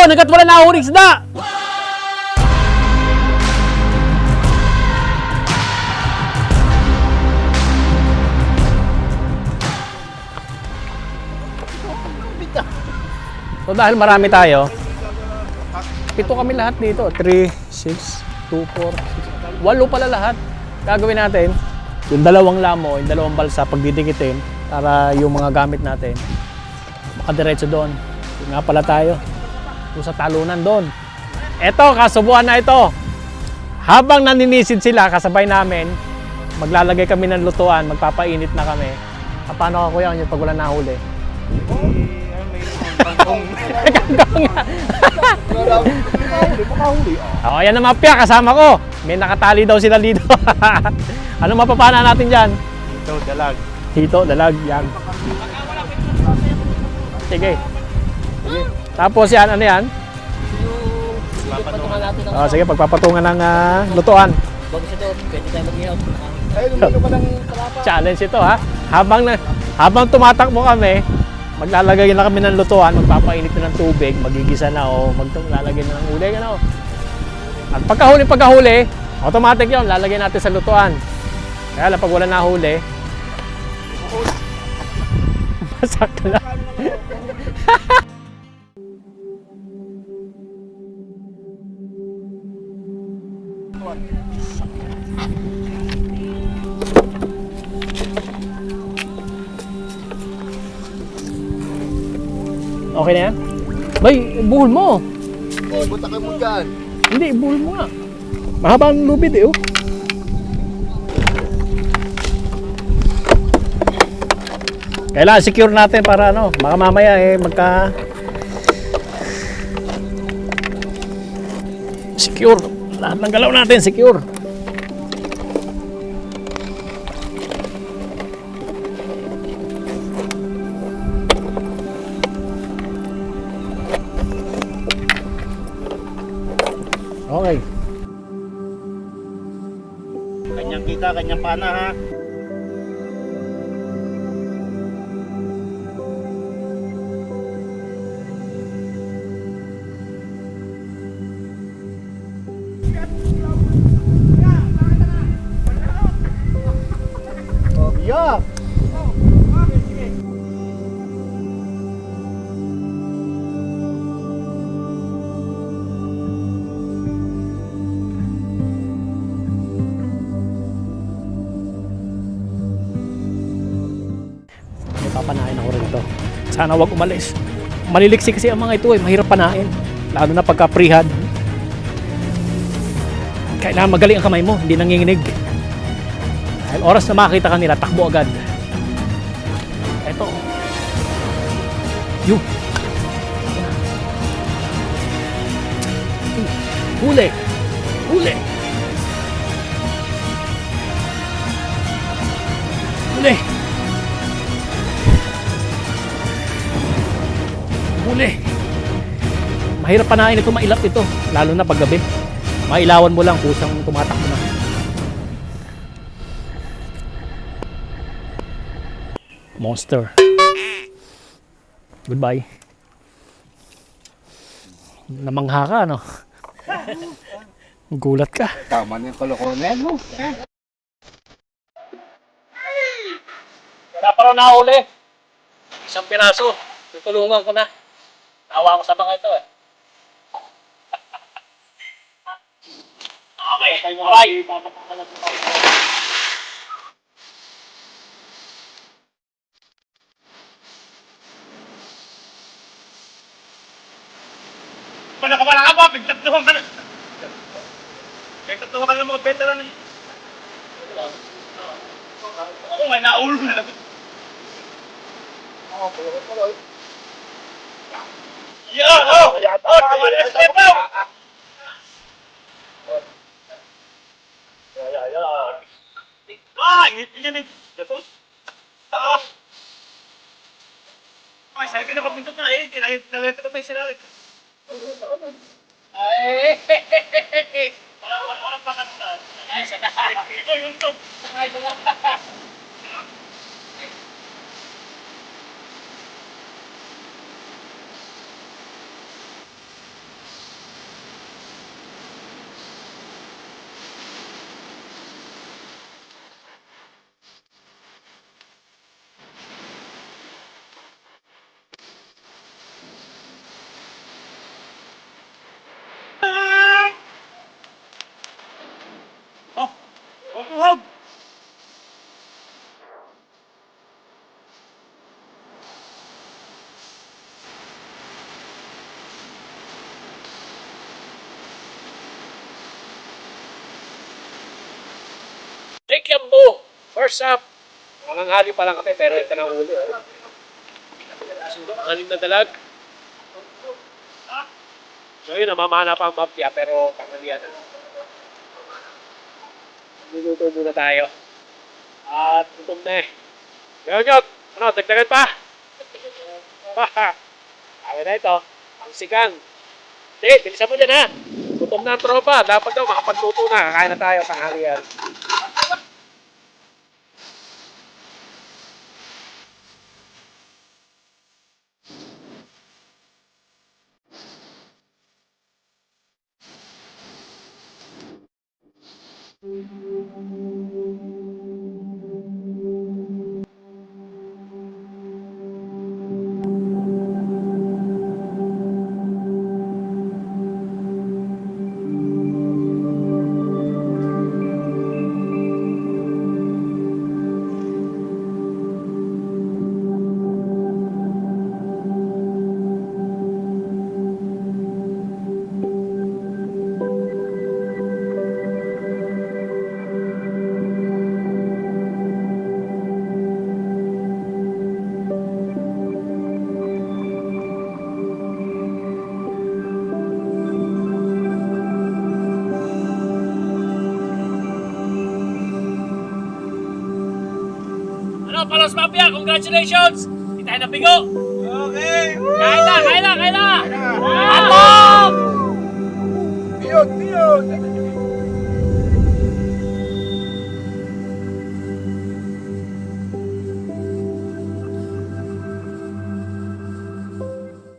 doon hanggat wala nahuling isda. So dahil marami tayo, 7 kami lahat dito. 3, 6, 2, 4, 6, 8 pala lahat. Gagawin natin, yung 2 lamo, yung 2 balsa, pagdidikitin para yung mga gamit natin makadiretso doon. Yung nga pala tayo, doon sa talunan doon. Eto, kasubuan na ito. Habang naninisid sila, kasabay namin, maglalagay kami ng lutuan, magpapainit na kami. Paano ka kuya, yung pag wala nahuli? Kangkong nga. Oh, ayan na mapya, kasama ko. May nakatali daw sila dito. Ano mapapana natin dyan? Hito, dalag. Hito, dalag, yan. Sige. Tapos yan, ano yan? Oh, sige, pagpapatungan ng lutuan. Bagus ito, pwede tayo mag-ihaw. Ay, lumino ka ng kalapa. Challenge ito ha. Habang tumatakbo kami, maglalagay na kami ng lutuan, magpapainit na ng tubig, magigisa na o maglalagay na ng uling. Ano? At pagkahuli, automatic yun, lalagay natin sa lutuan. Kaya lang pag wala nahuli, masak na. Okay na yan? Bay, buhol mo. Buta ka mo dyan. Hindi, buhol mo nga. Mahaba ang lubid eh, oh. Kailangan secure natin para ano, baka mamaya eh secure. Lahat ng galaw natin secure. Okay. Kanyang kita, kanyang pana ha. Yeah. Papanain ako rito. Sana wag umalis. Maliliksi kasi ang mga ito eh, mahirap panain. Lalo na pagka prehad. Kailangan magaling ang kamay mo, hindi nanginginig. Dahil oras na makita ka nila, takbo agad. Eto. Yun. Huli. Huli. Huli. Huli. Mahirap panain ito, mailap ito. Lalo na paggabi. Mailawan mo lang, kusang tumatakbo na. Monster. Goodbye. Namangha ka, no? Gulat ka. Tama na yung kolokonen mo. Wala pa rin nahuli. Isang piraso. Tutulungan ko na. Nawa ko sa mga ito eh. Okay. Alright. Wala ka wala ka ba? Pagtatuhan ka na. Pagtatuhan ka na mga veteran eh. Ako nga, naulo na lang. Yeah! Oh! Tama na! Step out! Ngipin yan eh. Gatos. Ay, sabi ka na kapintot na eh. Kinakita ko tayo sila. Ay! Walang pakatunan. Ay, sa nasalik. Ito yung top. Ay, ito nga. First up, manganghali pa lang kami pero ito na huli. Anim na dalag. So yun, namamana pa ang mafia pero tanghalian na. Niluto muna tayo. At gutom na eh. Yun, ano, dagdagan pa? Sabi na ito, ang sigang. Sige, bilisan mo dyan ha. Gutom na ang tropa. Dapat daw makapagluto na. Kakain na tayo tanghalian. Ano, Palos Mafia, congratulations! Hindi tayo nabigo!